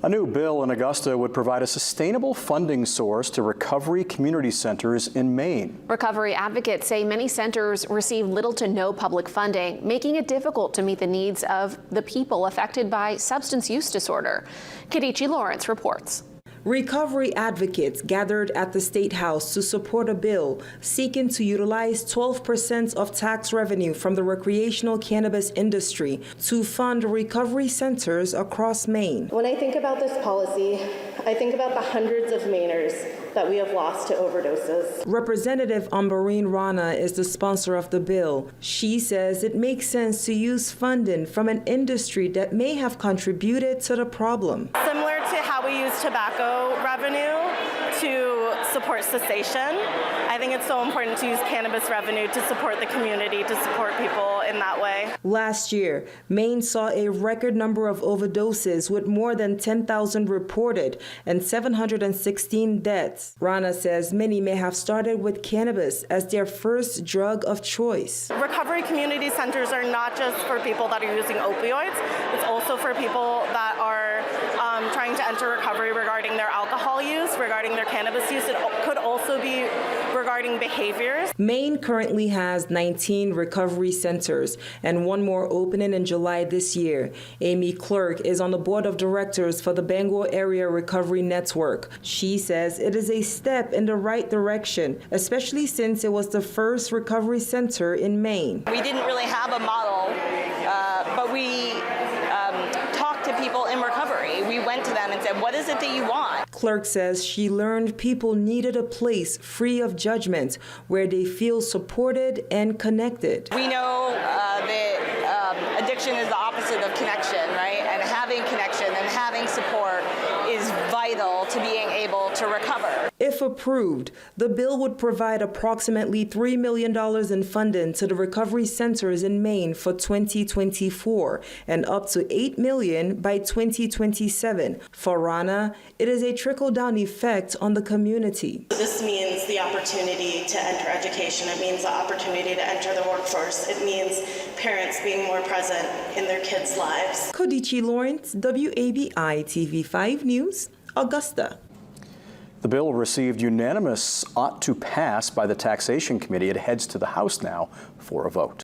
A new bill in Augusta would provide a sustainable funding source to recovery community centers in Maine. Recovery advocates say many centers receive little to no public funding, making it difficult to meet the needs of the people affected by substance use disorder. Kadichi Lawrence reports. Recovery advocates gathered at the State House to support a bill seeking to utilize 12% of tax revenue from the recreational cannabis industry to fund recovery centers across Maine. When I think about this policy, I think about the hundreds of Mainers that we have lost to overdoses. Representative Umberine Rana is the sponsor of the bill. She says it makes sense to use funding from an industry that may have contributed to the problem. Similar to how we use tobacco revenue to support cessation, I think it's so important to use cannabis revenue to support the community, to support people in that way. Last year, Maine saw a record number of overdoses with more than 10,000 reported and 716 deaths. Rana says many may have started with cannabis as their first drug of choice. Recovery community centers are not just for people that are using opioids, it's also for people that are trying to enter recovery regarding their alcohol use, regarding their cannabis use. It could also be regarding behaviors. Maine currently has 19 recovery centers and one more opening in July this year. Amy Clerk is on the board of directors for the Bangor Area Recovery Network. She says it is a step in the right direction, especially since it was the first recovery center in Maine. We didn't really have a model, but we talked to people in recovery. We went to them and said, what is it that you want? Clerk says she learned people needed a place free of judgment where they feel supported and connected. We know that addiction is the opposite of connection, right? And having connection and having support is vital to being able to recover. If approved, the bill would provide approximately $3 million in funding to the recovery centers in Maine for 2024 and up to $8 million by 2027. For Rana, it is a trickle-down effect on the community. This means the opportunity to enter education. It means the opportunity to enter the workforce. It means parents being more present in their kids' lives. Kadichi Lawrence, WABI TV5 News, Augusta. The bill received unanimous ought to pass by the Taxation Committee. It heads to the House now for a vote.